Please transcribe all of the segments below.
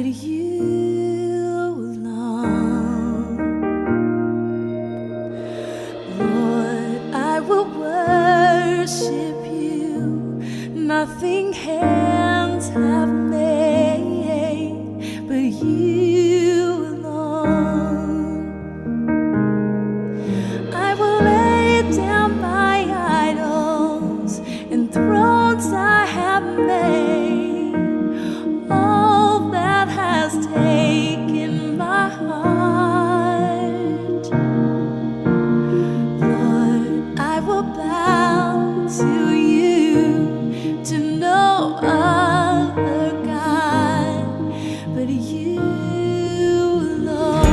but you alone. Lord, I will worship you, nothing hands have made, but you alone. I will lay down my idols and thrones I have made, all that has taken my heart. Lord, I will bow to you, to no other God but you alone.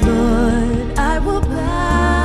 Lord, I will bow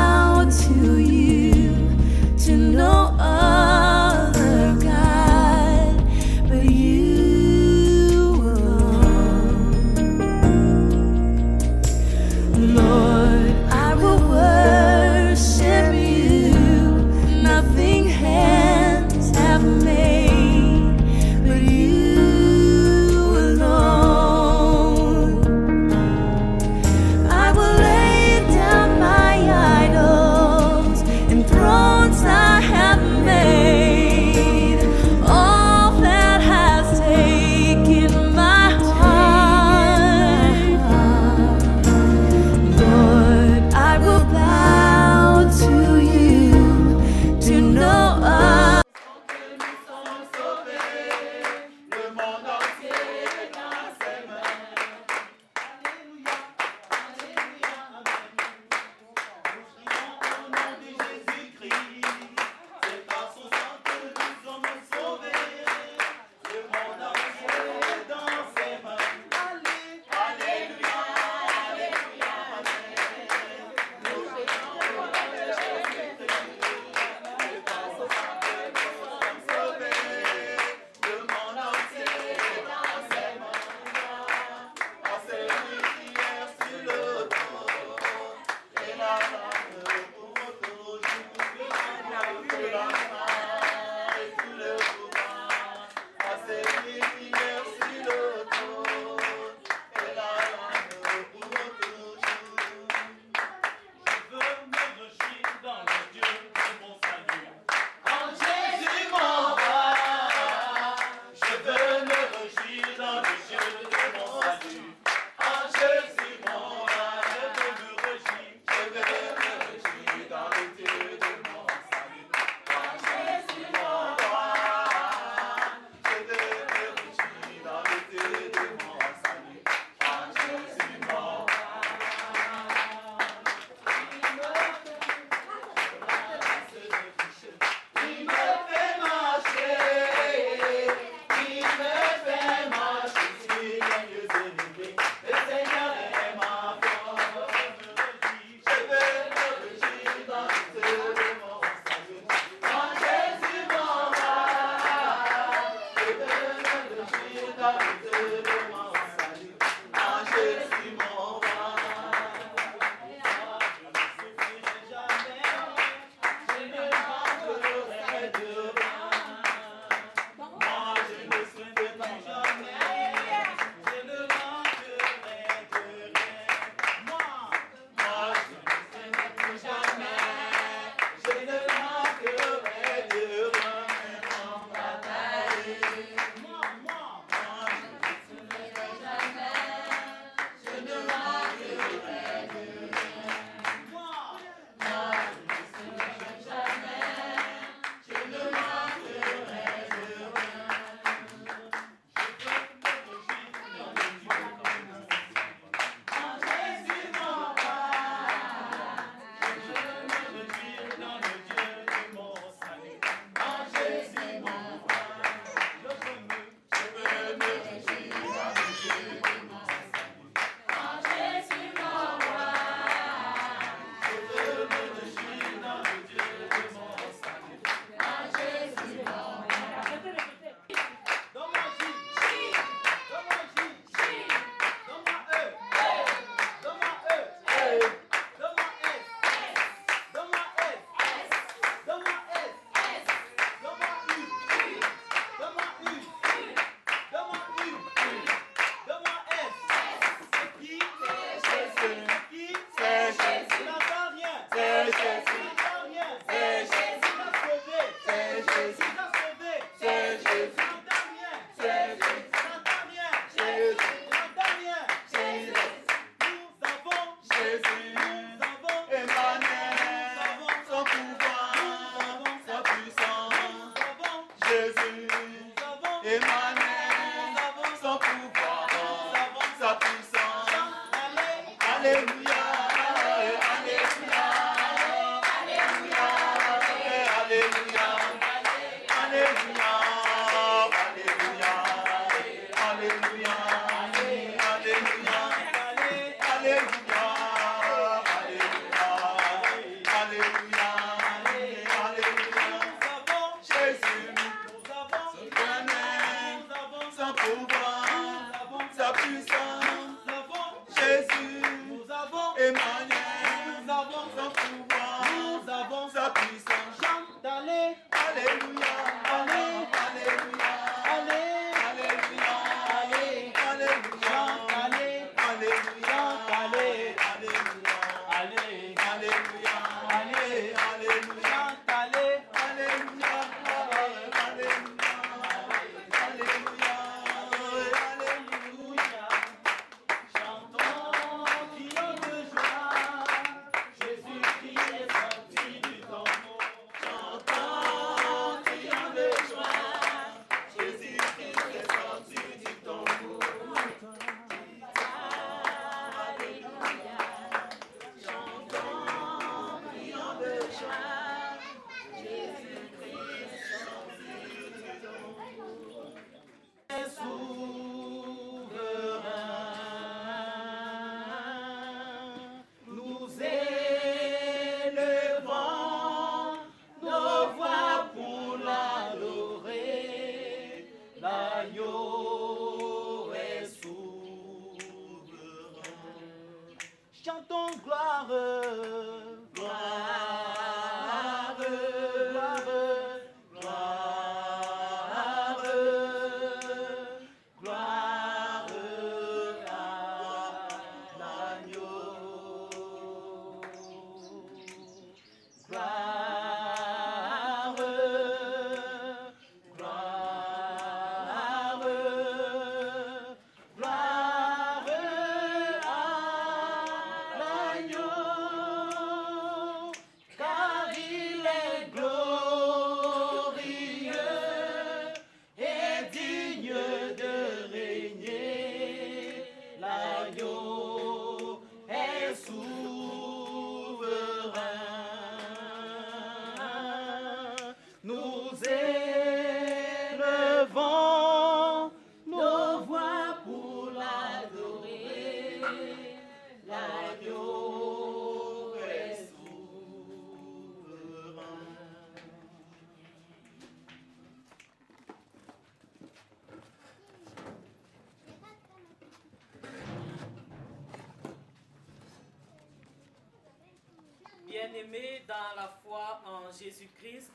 Bien-aimés dans la foi en Jésus-Christ,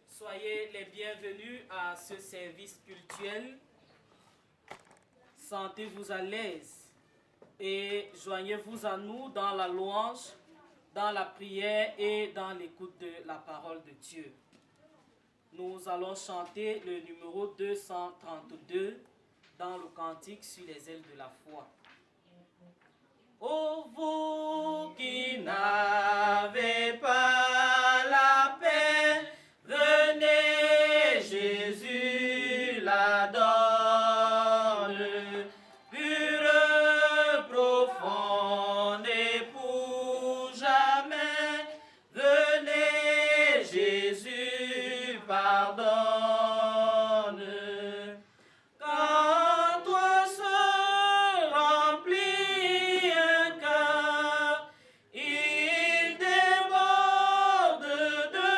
soyez les bienvenus à ce service cultuel. Sentez-vous à l'aise et joignez-vous à nous dans la louange, dans la prière et dans l'écoute de la parole de Dieu. Nous allons chanter le numéro 232 dans le cantique sur les ailes de la foi. Ô vous qui n'avez pas la paix, venez, Jésus la donne, pure, profonde et pour jamais. Venez, Jésus pardonne. Quand toi seul remplis un cœur, il déborde de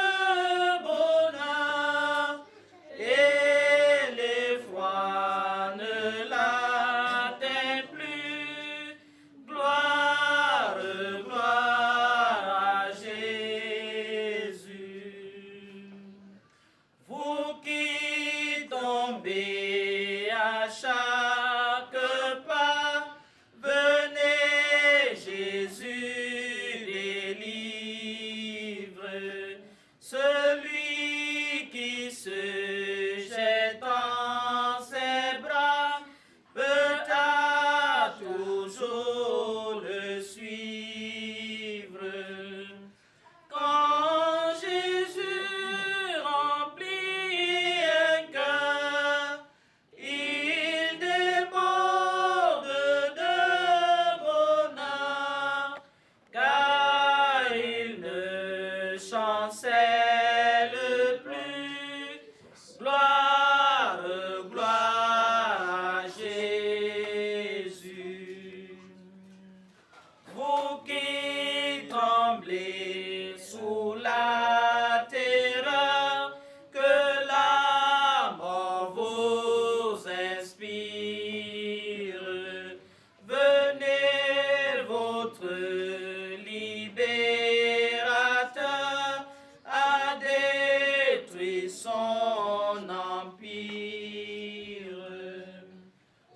bonheur et l'effroi ne l'atteint plus. Gloire, gloire à Jésus. Vous qui tombez à chaque pas, venez, Jésus délivre. Celui qui se jette en ses bras peut à toujours le suivre. Quand Jésus remplit un cœur, il déborde de bonheur, car il ne chancelle plus. Gloire, gloire à Jésus. Vous qui tremblez sous la terreur que la mort vous inspire, venez, votre libérateur a détruit son empire.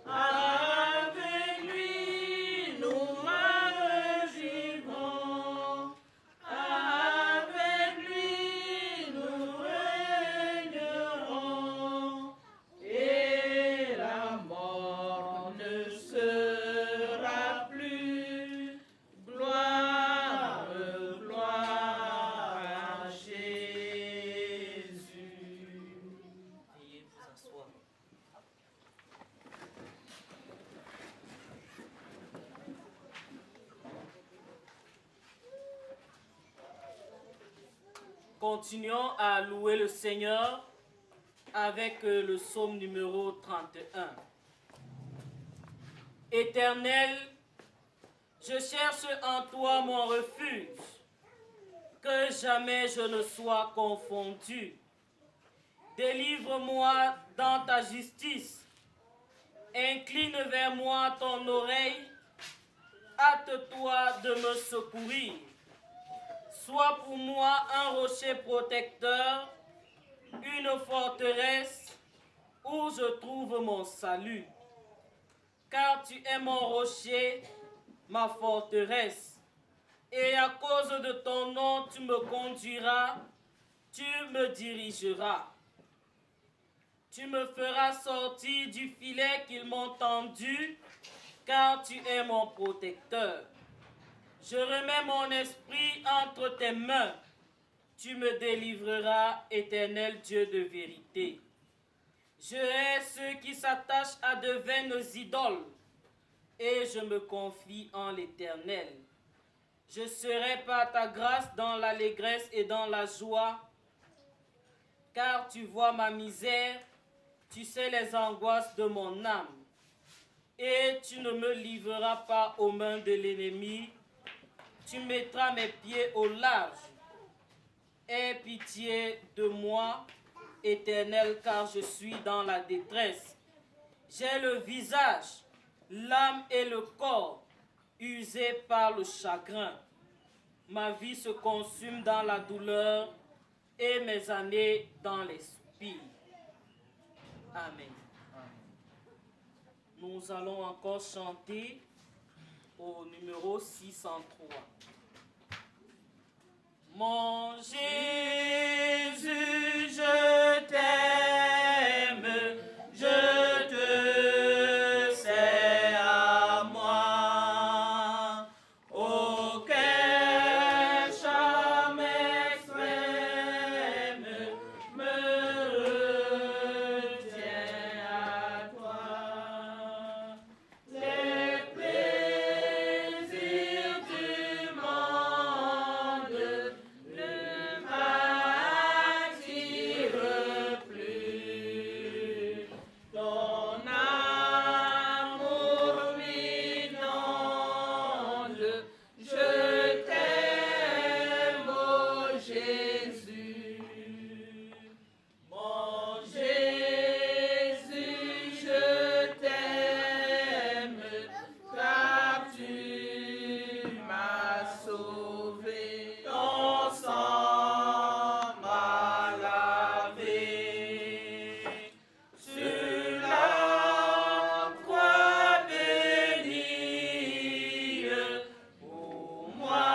Avec lui, nous marcherons Continuons à louer le Seigneur avec le psaume numéro 31. Éternel, je cherche en toi mon refuge, que jamais je ne sois confondu. Délivre-moi dans ta justice, incline vers moi ton oreille, hâte-toi de me secourir. Sois pour moi un rocher protecteur, une forteresse où je trouve mon salut. Car tu es mon rocher, ma forteresse, et à cause de ton nom tu me conduiras, tu me dirigeras. Tu me feras sortir du filet qu'ils m'ont tendu, car tu es mon protecteur. Je remets mon esprit entre tes mains. Tu me délivreras, éternel Dieu de vérité. Je hais ceux qui s'attachent à de vaines idoles, et je me confie en l'Éternel. Je serai par ta grâce dans l'allégresse et dans la joie, car tu vois ma misère, tu sais les angoisses de mon âme, et tu ne me livreras pas aux mains de l'ennemi. Tu mettras mes pieds au large. Aie pitié de moi, Éternel, car je suis dans la détresse. J'ai le visage, l'âme et le corps usés par le chagrin. Ma vie se consume dans la douleur et mes années dans les soupirs. Amen. Nous allons encore chanter au numéro 603. Mon Jésus, je t'aime, je te sais à moi. Aucun charme extrême me retient à toi. Les plaisirs du monde ne m'attirent plus. Ton amour m'inonde. Je t'aime, ô Jésus. Mon Jésus, je t'aime, car tu m'as sauvé. Ton sang m'a lavé. Sur la croix bénie, pour moi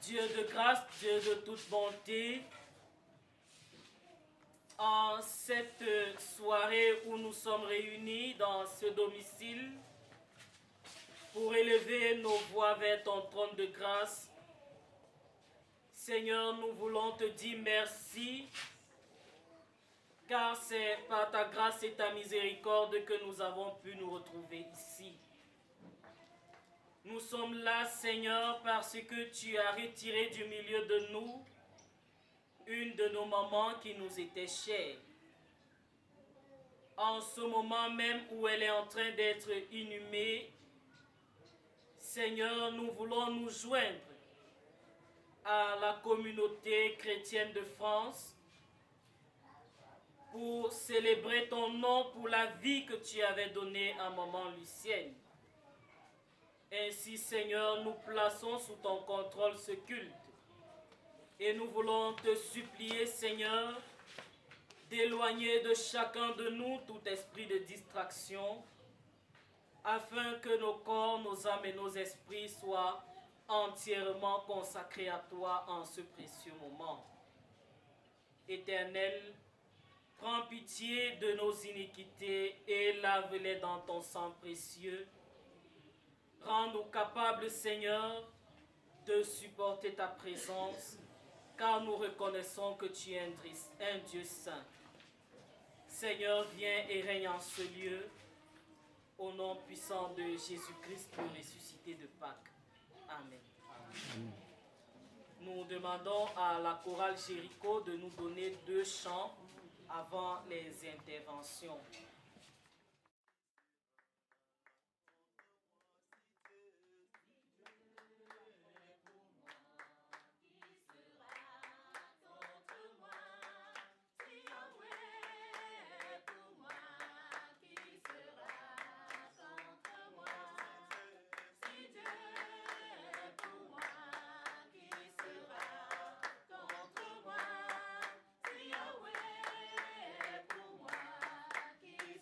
Dieu de grâce, Dieu de toute bonté, en cette soirée où nous sommes réunis dans ce domicile pour élever nos voix vers ton trône de grâce, Seigneur, nous voulons te dire merci, car c'est par ta grâce et ta miséricorde que nous avons pu nous retrouver ici. Nous sommes là, Seigneur, parce que tu as retiré du milieu de nous une de nos mamans qui nous était chère. En ce moment même où elle est en train d'être inhumée, Seigneur, nous voulons nous joindre à la communauté chrétienne de France pour célébrer ton nom pour la vie que tu avais donnée à maman Lucienne. Ainsi, Seigneur, nous plaçons sous ton contrôle ce culte. Et nous voulons te supplier, Seigneur, d'éloigner de chacun de nous tout esprit de distraction, afin que nos corps, nos âmes et nos esprits soient entièrement consacrés à toi en ce précieux moment. Éternel, prends pitié de nos iniquités et lave-les dans ton sang précieux. Rends-nous capables, Seigneur, de supporter ta présence, car nous reconnaissons que tu es un Dieu saint. Seigneur, viens et règne en ce lieu, au nom puissant de Jésus-Christ, le ressuscité de Pâques. Amen. Amen. Nous demandons à la chorale Jéricho de nous donner 2 chants avant les interventions. Qui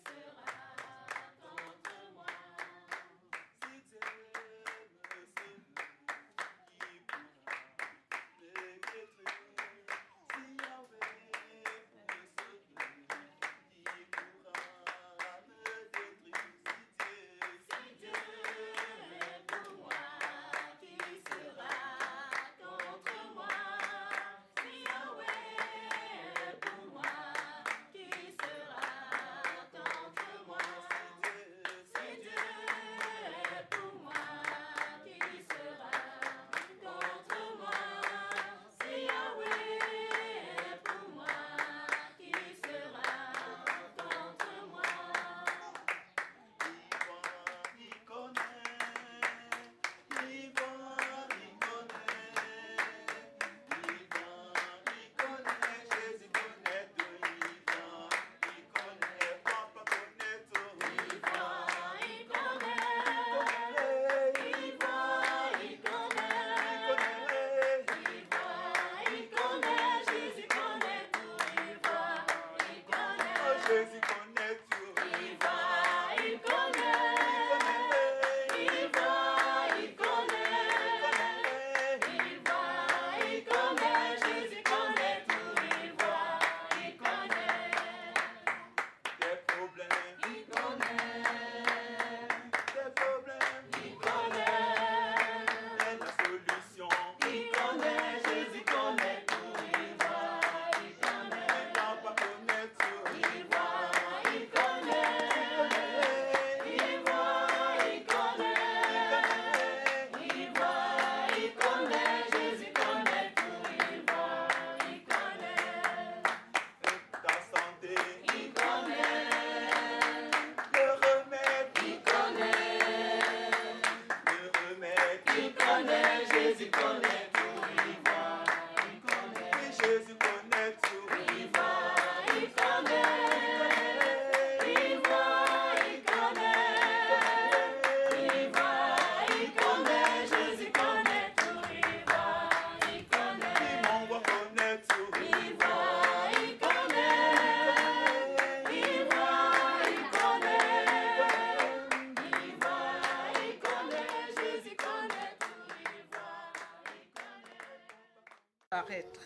paraître.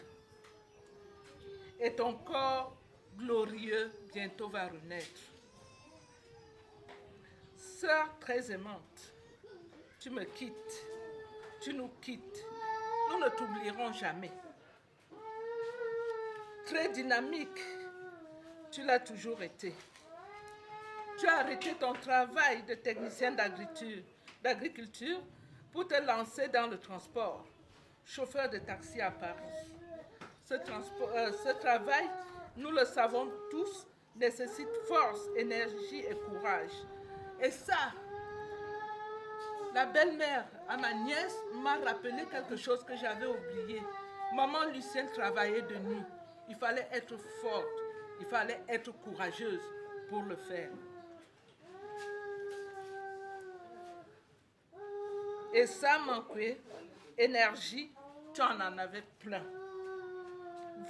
Et ton corps glorieux bientôt va renaître. Sœur très aimante, tu me quittes, tu nous quittes. Nous ne t'oublierons jamais. Très dynamique, tu l'as toujours été. Tu as arrêté ton travail de technicien d'agriculture pour te lancer dans le transport, chauffeur de taxi à Paris. Ce travail, nous le savons tous, nécessite force, énergie et courage. Et ça, la belle-mère à ma nièce m'a rappelé quelque chose que j'avais oublié. Maman Lucienne travaillait de nuit. Il fallait être forte, il fallait être courageuse pour le faire. Et ça manquait, énergie, tu en avais plein.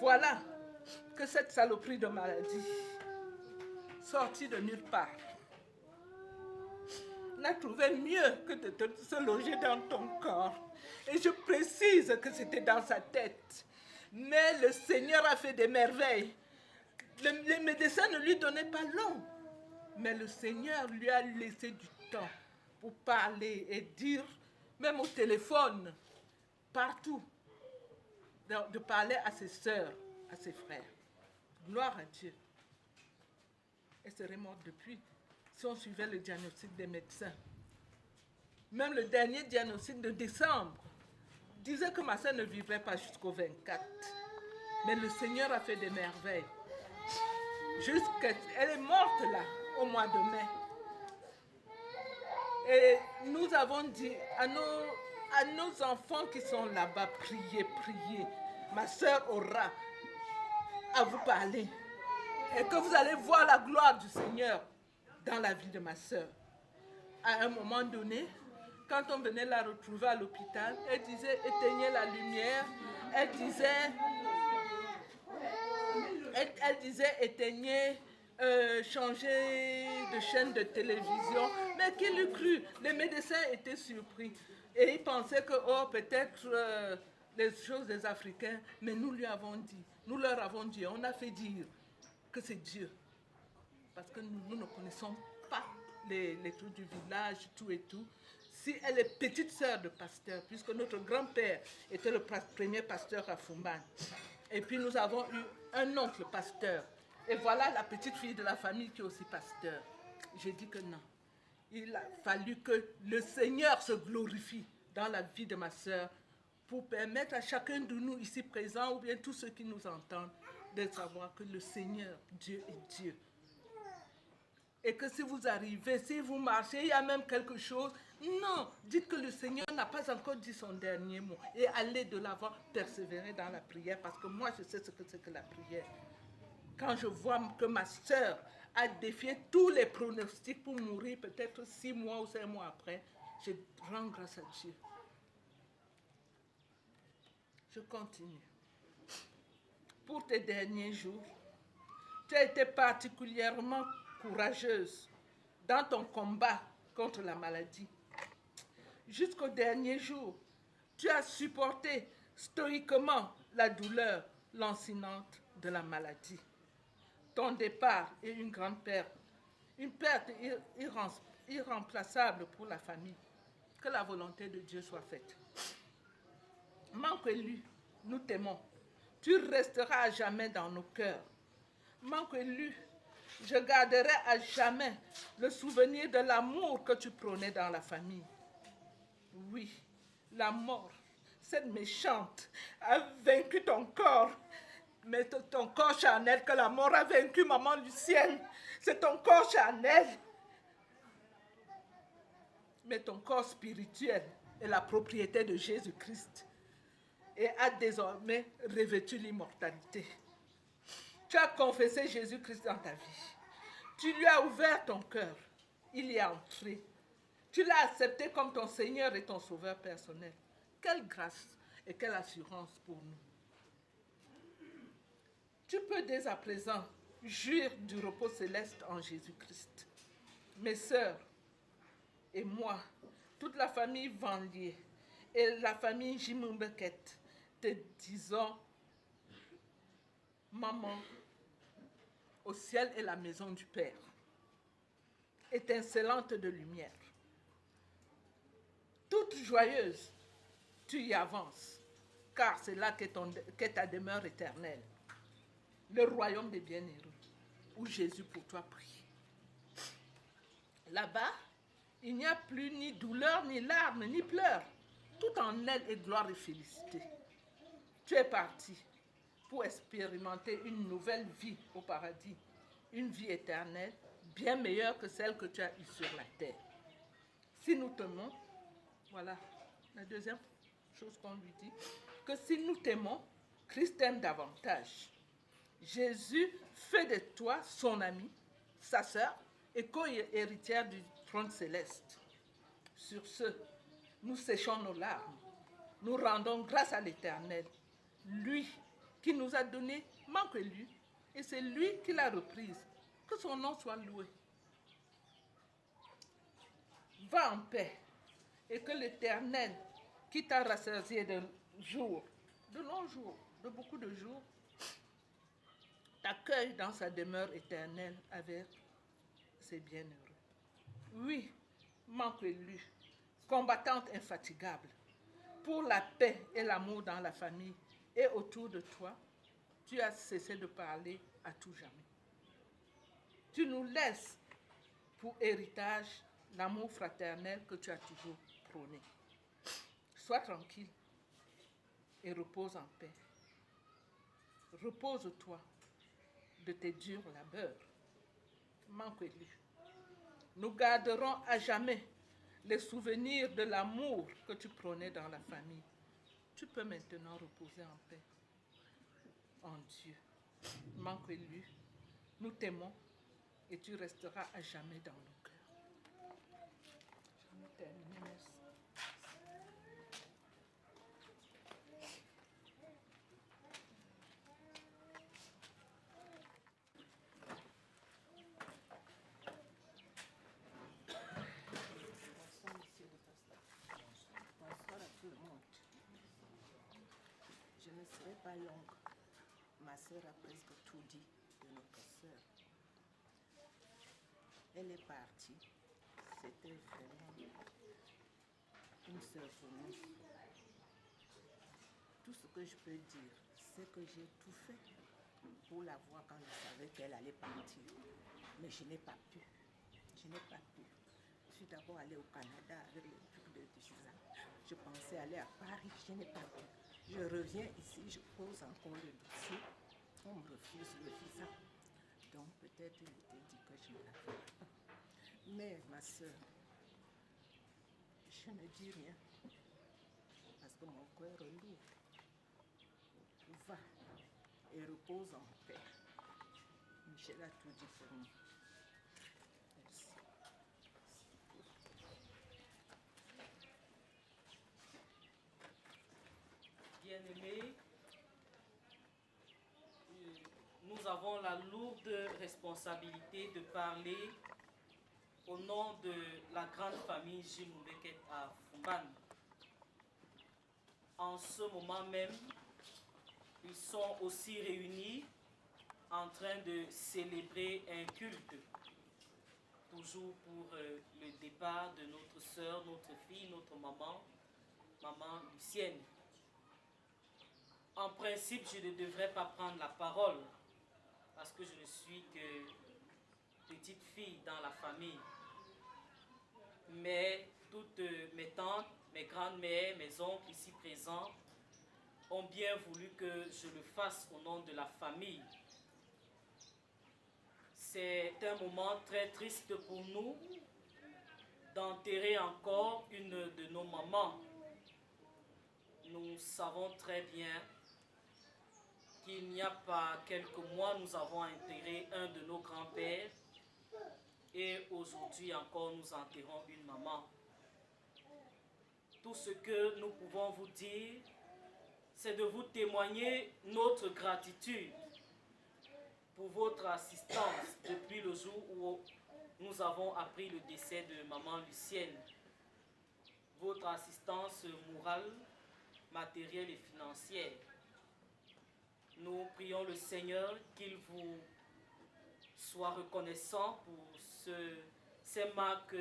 Voilà que cette saloperie de maladie, sortie de nulle part, n'a trouvé mieux que de se loger dans ton corps. Et je précise que c'était dans sa tête. Mais le Seigneur a fait des merveilles. Les médecins ne lui donnaient pas long. Mais le Seigneur lui a laissé du temps pour parler et dire, même au téléphone, partout, de parler à ses sœurs, à ses frères. Gloire à Dieu. Elle serait morte depuis si on suivait le diagnostic des médecins. Même le dernier diagnostic de décembre disait que ma sœur ne vivrait pas jusqu'au 24. Mais le Seigneur a fait des merveilles. Elle est morte là, au mois de mai. Et nous avons dit à nos enfants qui sont là-bas, priez. Ma sœur aura à vous parler. Et que vous allez voir la gloire du Seigneur dans la vie de ma sœur. À un moment donné, quand on venait la retrouver à l'hôpital, elle disait éteignez la lumière. Elle disait éteignez, changez de chaîne de télévision. Mais qui l'eût cru? Les médecins étaient surpris. Et ils pensaient que peut-être les choses des Africains, mais nous leur avons dit, on a fait dire que c'est Dieu. Parce que nous ne connaissons pas les trucs du village, tout et tout. Si elle est petite sœur de pasteur, puisque notre grand-père était le premier pasteur à Fumban. Et puis nous avons eu un oncle pasteur. Et voilà la petite fille de la famille qui est aussi pasteur. J'ai dit que non. Il a fallu que le Seigneur se glorifie dans la vie de ma sœur pour permettre à chacun de nous ici présents, ou bien tous ceux qui nous entendent, de savoir que le Seigneur, Dieu est Dieu. Et que si vous arrivez, si vous marchez, il y a même quelque chose, non, dites que le Seigneur n'a pas encore dit son dernier mot. Et allez de l'avant, persévérer dans la prière, parce que moi je sais ce que c'est que la prière. Quand je vois que ma sœur a défié tous les pronostics pour mourir, peut-être 6 mois ou 5 mois après, je rends grâce à Dieu. Je continue. Pour tes derniers jours, tu as été particulièrement courageuse dans ton combat contre la maladie. Jusqu'au dernier jour, tu as supporté stoïquement la douleur lancinante de la maladie. Ton départ est une grande perte, une perte irremplaçable pour la famille. Que la volonté de Dieu soit faite. Manque élu, nous t'aimons. Tu resteras à jamais dans nos cœurs. Manque élu, je garderai à jamais le souvenir de l'amour que tu prônais dans la famille. Oui, la mort, cette méchante, a vaincu ton corps. Mais c'est ton corps charnel que la mort a vaincu, maman Lucienne. C'est ton corps charnel. Mais ton corps spirituel est la propriété de Jésus-Christ et a désormais revêtu l'immortalité. Tu as confessé Jésus-Christ dans ta vie. Tu lui as ouvert ton cœur. Il y est entré. Tu l'as accepté comme ton Seigneur et ton Sauveur personnel. Quelle grâce et quelle assurance pour nous. Tu peux dès à présent jouir du repos céleste en Jésus-Christ. Mes sœurs et moi, toute la famille Vanlier et la famille Jimumbeket, te disons, maman, au ciel est la maison du Père, étincelante de lumière. Toute joyeuse, tu y avances, car c'est là qu'est ta demeure éternelle, le royaume des bienheureux, où Jésus pour toi prie. Là-bas, il n'y a plus ni douleur, ni larmes, ni pleurs. Tout en elle est gloire et félicité. Tu es parti pour expérimenter une nouvelle vie au paradis, une vie éternelle, bien meilleure que celle que tu as eue sur la terre. Si nous t'aimons, voilà la deuxième chose qu'on lui dit, que si nous t'aimons, Christ t'aime davantage. Jésus fait de toi son ami, sa sœur et co-héritière du trône céleste. Sur ce, nous séchons nos larmes, nous rendons grâce à l'Éternel, lui qui nous a donné manque lui, et c'est lui qui l'a reprise. Que son nom soit loué. Va en paix, et que l'Éternel, qui t'a rassasié de jours, de longs jours, de beaucoup de jours, t'accueille dans sa demeure éternelle avec ses bienheureux. Oui, manque lui, combattante infatigable, pour la paix et l'amour dans la famille et autour de toi, tu as cessé de parler à tout jamais. Tu nous laisses pour héritage l'amour fraternel que tu as toujours prôné. Sois tranquille et repose en paix. Repose-toi de tes durs labeurs. Manque-lui. Nous garderons à jamais les souvenirs de l'amour que tu prônais dans la famille. Tu peux maintenant reposer en paix. En Dieu. Manque-lui. Nous t'aimons et tu resteras à jamais dans nos cœurs. J'en ai terminé, merci. Bonsoir à tout le monde. Je ne serai pas longue. Ma sœur a presque tout dit de notre sœur. Elle est partie. C'était vraiment une sœur pour nous. Tout ce que je peux dire, c'est que j'ai tout fait pour la voir quand je savais qu'elle allait partir. Mais je n'ai pas pu. Je n'ai pas pu. Je suis d'abord allée au Canada avec le truc de visa. Je pensais aller à Paris, je n'ai pas pu. Je reviens ici, je pose encore le dossier. On me refuse le visa. Donc peut-être il était dit que je ne la ferai pas. Mais ma soeur, je ne dis rien. Parce que mon cœur est lourd. Va et repose en paix. Michel a tout dit pour nous. Merci. Bien-aimés, nous avons la lourde responsabilité de parler au nom de la grande famille Gilles Moubeket à Fumban. En ce moment même, ils sont aussi réunis en train de célébrer un culte, toujours pour le départ de notre sœur, notre fille, notre maman, maman Lucienne. En principe, je ne devrais pas prendre la parole parce que je ne suis que petite fille dans la famille. Mais toutes mes tantes, mes grandes-mères, mes oncles ici présents ont bien voulu que je le fasse au nom de la famille. C'est un moment très triste pour nous d'enterrer encore une de nos mamans. Nous savons très bien qu'il n'y a pas quelques mois, nous avons enterré un de nos grands-pères et aujourd'hui encore nous enterrons une maman. Tout ce que nous pouvons vous dire, c'est de vous témoigner notre gratitude pour votre assistance depuis le jour où nous avons appris le décès de maman Lucienne. Votre assistance morale, matérielle et financière. Nous prions le Seigneur qu'il vous soit reconnaissant pour ces marques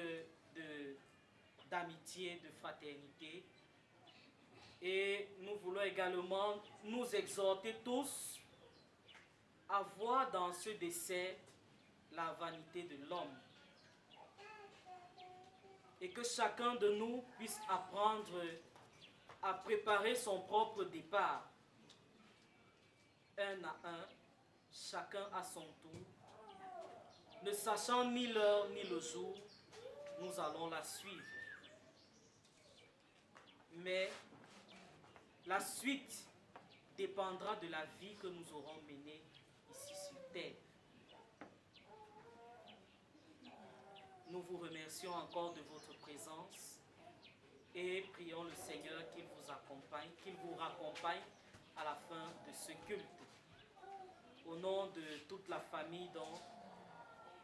d'amitié, de fraternité. Et nous voulons également nous exhorter tous à voir dans ce décès la vanité de l'homme. Et que chacun de nous puisse apprendre à préparer son propre départ. Un à un, chacun à son tour. Ne sachant ni l'heure ni le jour, nous allons la suivre. Mais la suite dépendra de la vie que nous aurons menée ici sur terre. Nous vous remercions encore de votre présence et prions le Seigneur qu'il vous accompagne, qu'il vous raccompagne à la fin de ce culte. Au nom de toute la famille, donc,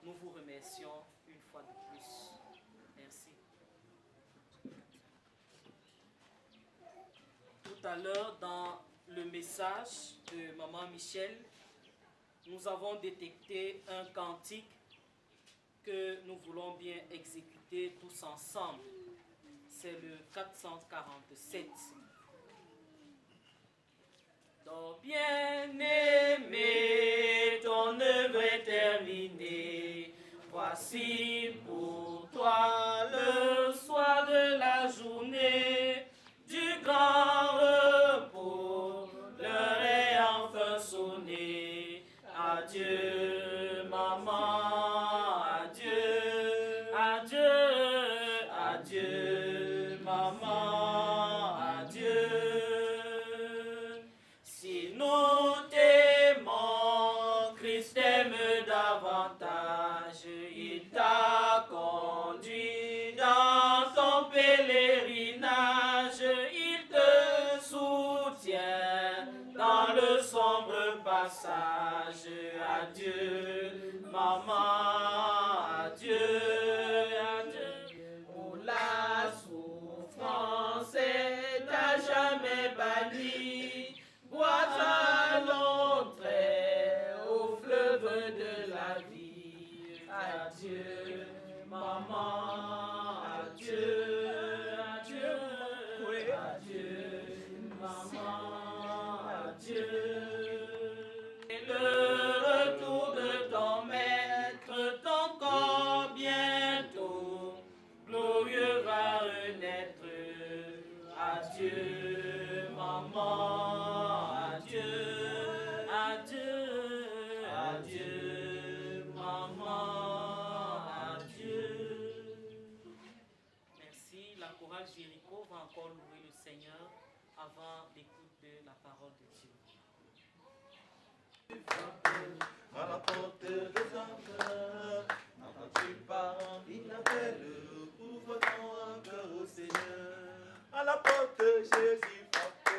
nous vous remercions une fois de plus. Merci. Tout à l'heure, dans le message de Maman Michel, nous avons détecté un cantique que nous voulons bien exécuter tous ensemble. C'est le 447. Donc, bien-aimé, ton œuvre est terminée. Voici pour toi le soir de la journée du grand repos. L'heure est enfin sonnée. Adieu, maman. Adieu, adieu, adieu, maman. Adieu. Si nous t'aimons, Christ t'aime davantage. Il t'a conduit dans ton pèlerinage. Il te soutient dans le sombre passage. Adieu, maman. Adieu, adieu. Pour la souffrance est à jamais bannie. Bois à l'entrée au fleuve de la vie. Adieu, maman. Adieu, adieu. Adieu, maman. Adieu. Et le retour de ton maître, ton corps bientôt glorieux va renaître. Adieu, maman. Adieu, adieu, adieu, maman. Adieu. Merci. La chorale Jéricho va encore louer le Seigneur avant l'écoute de la parole de Dieu. À la porte de ton cœur, n'entends-tu pas il appelle, ouvre ton cœur au Seigneur. À la porte, Jésus frappe,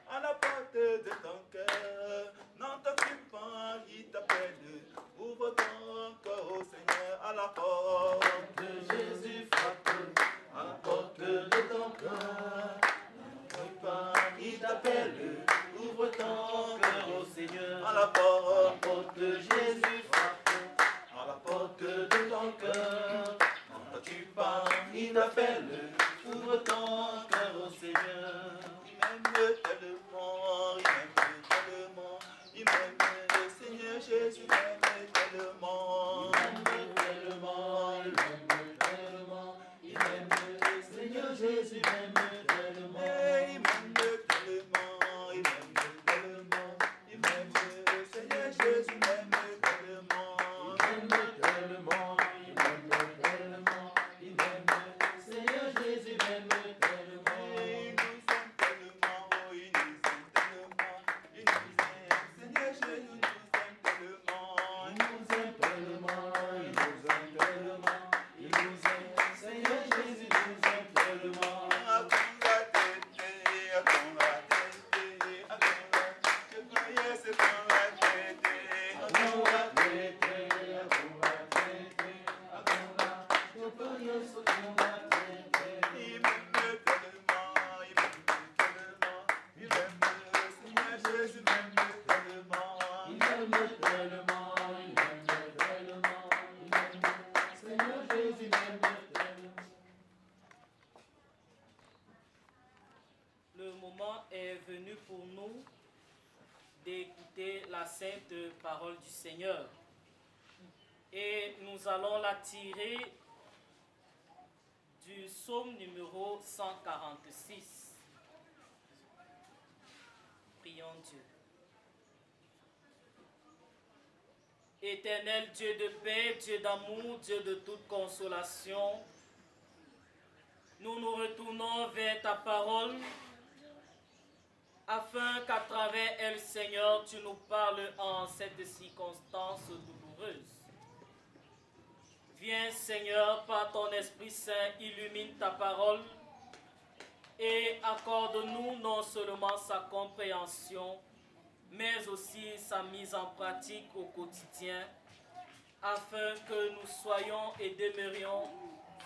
à la porte de ton cœur, n'entends-tu pas il t'appelle, ouvre ton cœur au Seigneur. À la porte, Jésus frappe, à la porte de ton cœur, n'entends-tu pas il t'appelle, ouvre ton cœur au Seigneur. À la porte, Jésus frappe, à la porte de ton cœur. N'entends-tu pas, il t'appelle, ouvre ton cœur au Seigneur. Il m'aime tellement, il m'aime tellement, il m'aime, le Seigneur Jésus m'aime tellement. Il m'aime tellement, il m'aime tellement, il m'aime, le Seigneur Jésus m'aime tellement. Il m'aime tellement, il m'aime tellement, il m'aime, le Seigneur Jésus m'aime tellement. Il m'aime tellement, il m'aime tellement, il m'aime, le Seigneur Jésus m'aime tellement. Il nous aime tellement, il nous aime tellement, il nous aime, Seigneur Jésus nous aime tellement. Il nous aime tellement, il nous aime tellement, il nous aime, Seigneur Jésus nous aime tellement. Il m'aime tellement, il m'aime tellement, écouter la sainte parole du Seigneur. Et nous allons la tirer du psaume numéro 146. Prions Dieu. Éternel Dieu de paix, Dieu d'amour, Dieu de toute consolation, nous nous retournons vers ta parole afin qu'à travers elle, Seigneur, tu nous parles en cette circonstance douloureuse. Viens, Seigneur, par ton Esprit Saint, illumine ta parole et accorde-nous non seulement sa compréhension, mais aussi sa mise en pratique au quotidien, afin que nous soyons et demeurions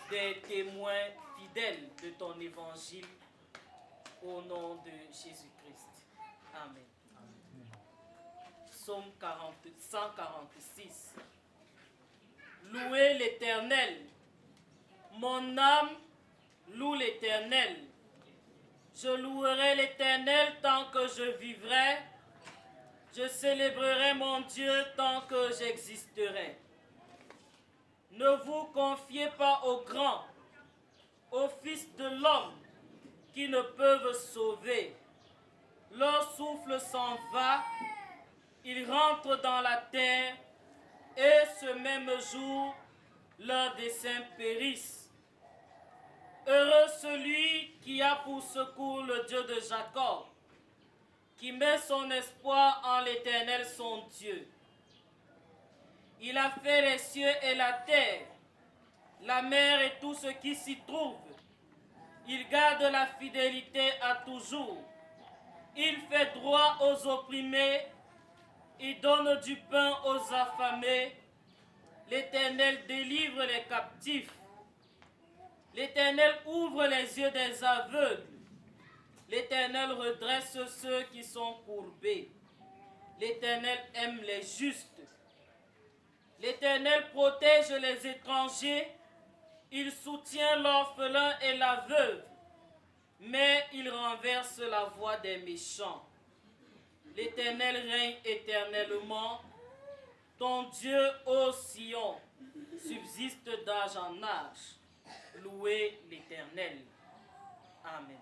des témoins fidèles de ton évangile, au nom de Jésus-Christ. Amen. Psaume 146. Louez l'Éternel. Mon âme loue l'Éternel. Je louerai l'Éternel tant que je vivrai. Je célébrerai mon Dieu tant que j'existerai. Ne vous confiez pas aux grands, aux fils de l'homme qui ne peuvent sauver. Leur souffle s'en va, ils rentrent dans la terre et ce même jour, leurs desseins périssent. Heureux celui qui a pour secours le Dieu de Jacob, qui met son espoir en l'Éternel son Dieu. Il a fait les cieux et la terre, la mer et tout ce qui s'y trouve. Il garde la fidélité à toujours. Il fait droit aux opprimés. Il donne du pain aux affamés. L'Éternel délivre les captifs. L'Éternel ouvre les yeux des aveugles. L'Éternel redresse ceux qui sont courbés. L'Éternel aime les justes. L'Éternel protège les étrangers. Il soutient l'orphelin et la veuve. Mais il renverse la voie des méchants. L'Éternel règne éternellement. Ton Dieu, ô Sion, subsiste d'âge en âge. Louez l'Éternel. Amen.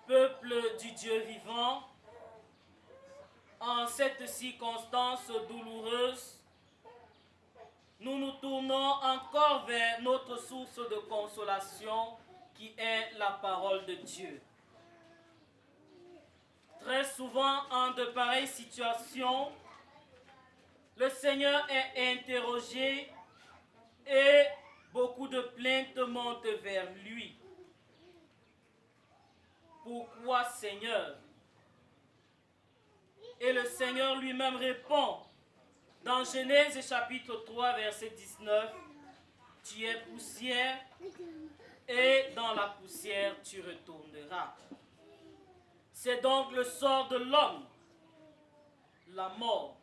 Peuple du Dieu vivant, en cette circonstance douloureuse, nous nous tournons encore vers notre source de consolation qui est la parole de Dieu. Très souvent, en de pareilles situations, le Seigneur est interrogé et beaucoup de plaintes montent vers lui. Pourquoi, Seigneur? Et le Seigneur lui-même répond dans Genèse chapitre 3, verset 19, « Tu es poussière et dans la poussière tu retourneras. » C'est donc le sort de l'homme, la mort.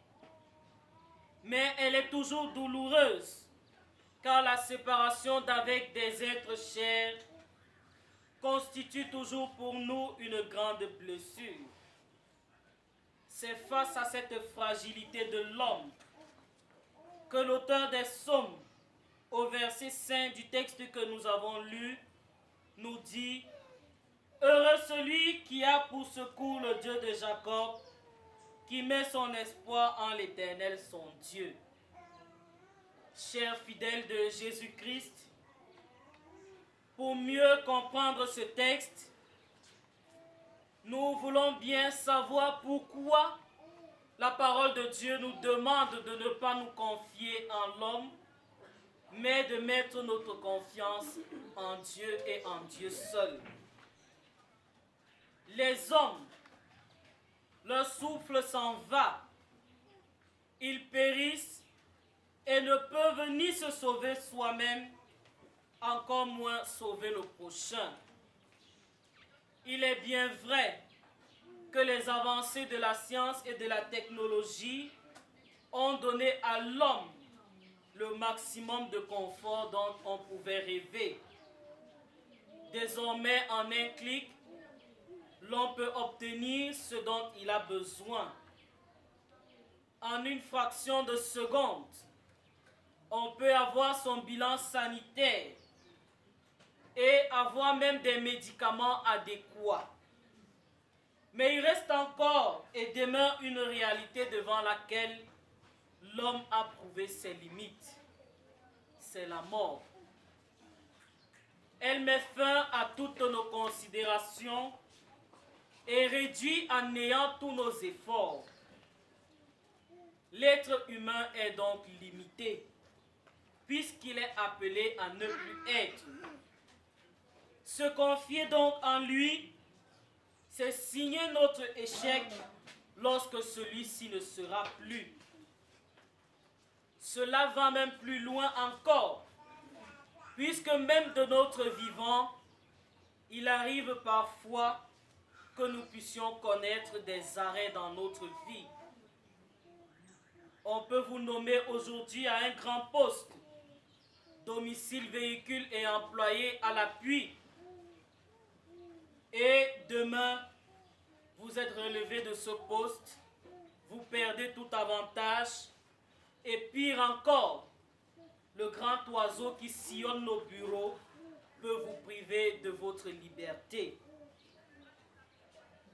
Mais elle est toujours douloureuse, car la séparation d'avec des êtres chers constitue toujours pour nous une grande blessure. C'est face à cette fragilité de l'homme que l'auteur des psaumes, au verset 5 du texte que nous avons lu, nous dit « Heureux celui qui a pour secours le Dieu de Jacob, qui met son espoir en l'Éternel son Dieu. » Chers fidèles de Jésus-Christ, pour mieux comprendre ce texte, nous voulons bien savoir pourquoi la parole de Dieu nous demande de ne pas nous confier en l'homme, mais de mettre notre confiance en Dieu et en Dieu seul. Les hommes, leur souffle s'en va, ils périssent et ne peuvent ni se sauver soi-même, encore moins sauver le prochain. Il est bien vrai que les avancées de la science et de la technologie ont donné à l'homme le maximum de confort dont on pouvait rêver. Désormais, en un clic, l'on peut obtenir ce dont il a besoin. En une fraction de seconde, on peut avoir son bilan sanitaire et avoir même des médicaments adéquats. Mais il reste encore et demeure une réalité devant laquelle l'homme a prouvé ses limites. C'est la mort. Elle met fin à toutes nos considérations et réduit à néant tous nos efforts. L'être humain est donc limité, puisqu'il est appelé à ne plus être. Se confier donc en lui, c'est signer notre échec lorsque celui-ci ne sera plus. Cela va même plus loin encore, puisque même de notre vivant, il arrive parfois que nous puissions connaître des arrêts dans notre vie. On peut vous nommer aujourd'hui à un grand poste, domicile, véhicule et employé à l'appui. Et demain, vous êtes relevé de ce poste, vous perdez tout avantage, et pire encore, le grand oiseau qui sillonne nos bureaux peut vous priver de votre liberté.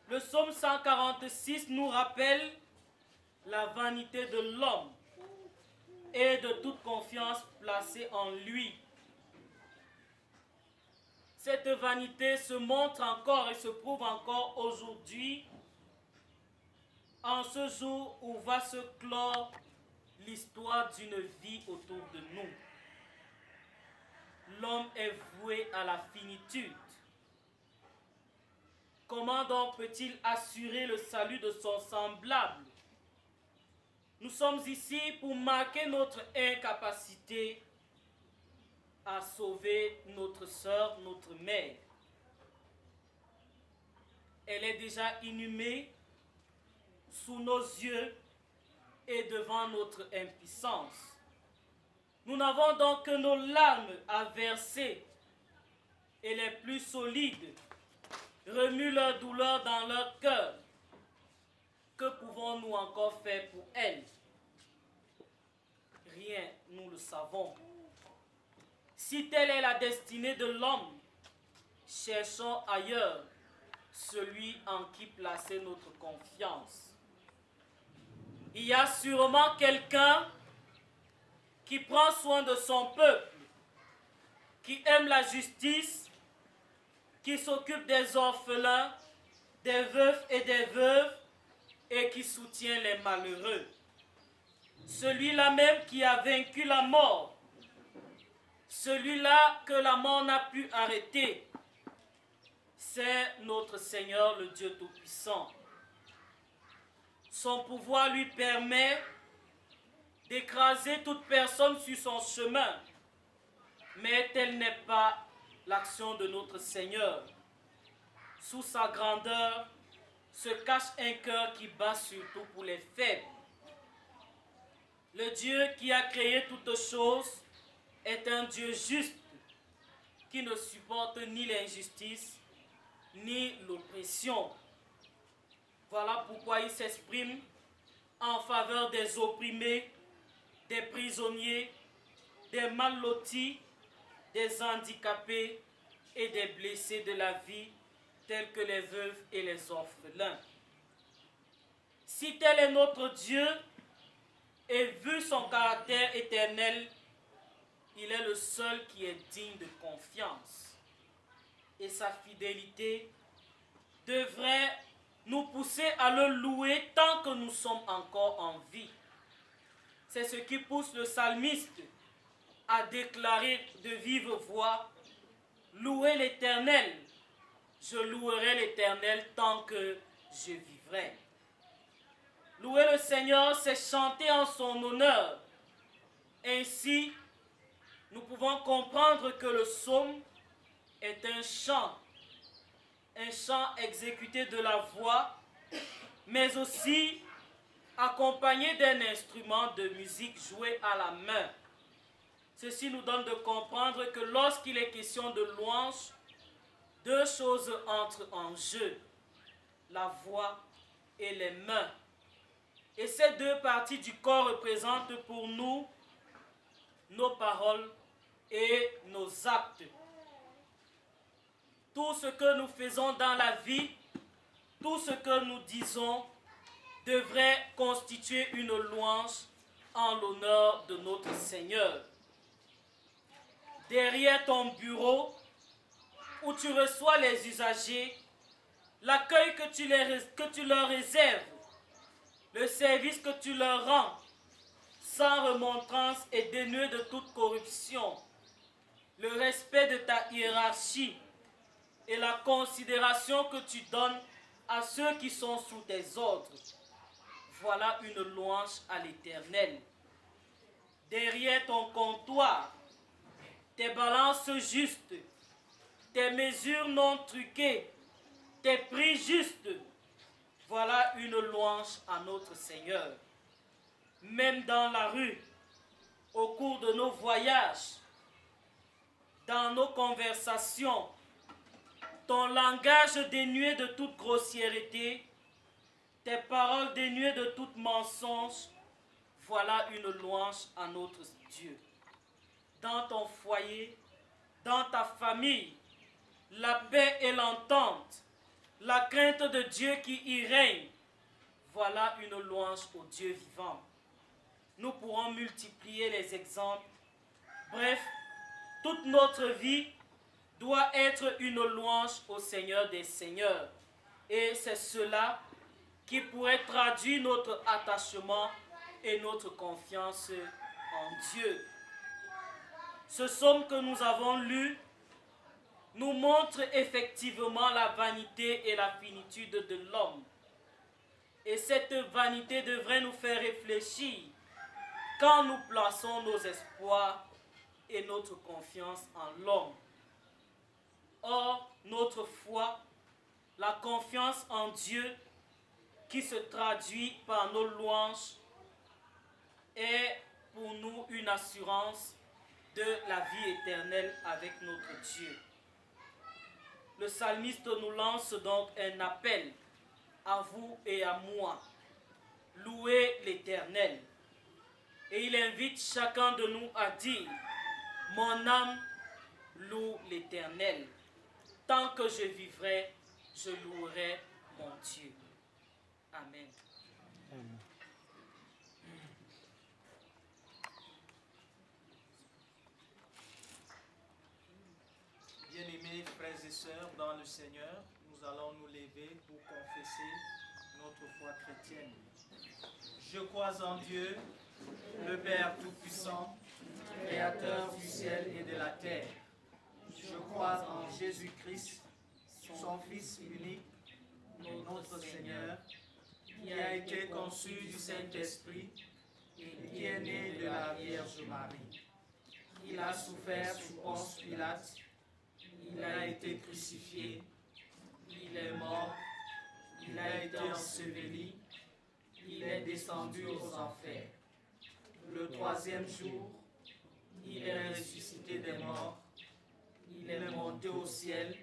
Le psaume 146 nous rappelle la vanité de l'homme et de toute confiance placée en lui. Cette vanité se montre encore et se prouve encore aujourd'hui, en ce jour où va se clore l'histoire d'une vie autour de nous. L'homme est voué à la finitude. Comment donc peut-il assurer le salut de son semblable? Nous sommes ici pour marquer notre incapacité à sauver notre sœur, notre mère. Elle est déjà inhumée sous nos yeux et devant notre impuissance. Nous n'avons donc que nos larmes à verser, et les plus solides remuent leur douleur dans leur cœur. Que pouvons-nous encore faire pour elle? Rien, nous le savons. Si telle est la destinée de l'homme, cherchons ailleurs celui en qui placer notre confiance. Il y a sûrement quelqu'un qui prend soin de son peuple, qui aime la justice, qui s'occupe des orphelins, des veufs et des veuves, et qui soutient les malheureux. Celui-là même qui a vaincu la mort, celui-là que la mort n'a pu arrêter, c'est notre Seigneur, le Dieu Tout-Puissant. Son pouvoir lui permet d'écraser toute personne sur son chemin, mais telle n'est pas l'action de notre Seigneur. Sous sa grandeur se cache un cœur qui bat surtout pour les faibles. Le Dieu qui a créé toutes choses est un Dieu juste qui ne supporte ni l'injustice ni l'oppression. Voilà pourquoi il s'exprime en faveur des opprimés, des prisonniers, des mal lotis, des handicapés et des blessés de la vie, tels que les veuves et les orphelins. Si tel est notre Dieu, et vu son caractère éternel, il est le seul qui est digne de confiance. Et sa fidélité devrait nous pousser à le louer tant que nous sommes encore en vie. C'est ce qui pousse le psalmiste à déclarer de vive voix: louez l'Éternel, je louerai l'Éternel tant que je vivrai. Louer le Seigneur, c'est chanter en son honneur. Ainsi, nous pouvons comprendre que le psaume est un chant exécuté de la voix, mais aussi accompagné d'un instrument de musique joué à la main. Ceci nous donne de comprendre que lorsqu'il est question de louange, deux choses entrent en jeu. la voix et les mains. Et ces deux parties du corps représentent pour nous nos paroles et nos actes. Tout ce que nous faisons dans la vie, tout ce que nous disons devrait constituer une louange en l'honneur de notre Seigneur. Derrière ton bureau, où tu reçois les usagers, l'accueil que tu leur réserves, le service que tu leur rends, sans remontrance et dénué de toute corruption, le respect de ta hiérarchie et la considération que tu donnes à ceux qui sont sous tes ordres. Voilà une louange à l'Éternel. Derrière ton comptoir, tes balances justes, tes mesures non truquées, tes prix justes, voilà une louange à notre Seigneur. Même dans la rue, au cours de nos voyages, dans nos conversations, ton langage dénué de toute grossièreté, tes paroles dénuées de tout mensonge, voilà une louange à notre Dieu. Dans ton foyer, dans ta famille, la paix et l'entente, la crainte de Dieu qui y règne, voilà une louange au Dieu vivant. Nous pourrons multiplier les exemples. Bref, toute notre vie doit être une louange au Seigneur des Seigneurs. Et c'est cela qui pourrait traduire notre attachement et notre confiance en Dieu. Ce psaume que nous avons lu nous montre effectivement la vanité et la finitude de l'homme. Et cette vanité devrait nous faire réfléchir quand nous plaçons nos espoirs et notre confiance en l'homme. Or, notre foi, la confiance en Dieu, qui se traduit par nos louanges, est pour nous une assurance de la vie éternelle avec notre Dieu. Le psalmiste nous lance donc un appel à vous et à moi. Louez l'Éternel. Et il invite chacun de nous à dire, mon âme loue l'Éternel. Tant que je vivrai, je louerai mon Dieu. Amen. Bien-aimés frères et sœurs dans le Seigneur, nous allons nous lever pour confesser notre foi chrétienne. Je crois en Dieu, le Père Tout-Puissant, Créateur du ciel et de la terre. Je crois en Jésus-Christ, son Fils unique, notre Seigneur, qui a été conçu du Saint-Esprit et qui est né de la Vierge Marie. Il a souffert sous Ponce Pilate, il a été crucifié, il est mort, il a été enseveli, il est descendu aux enfers. Le troisième jour, il est ressuscité des morts, il est monté au ciel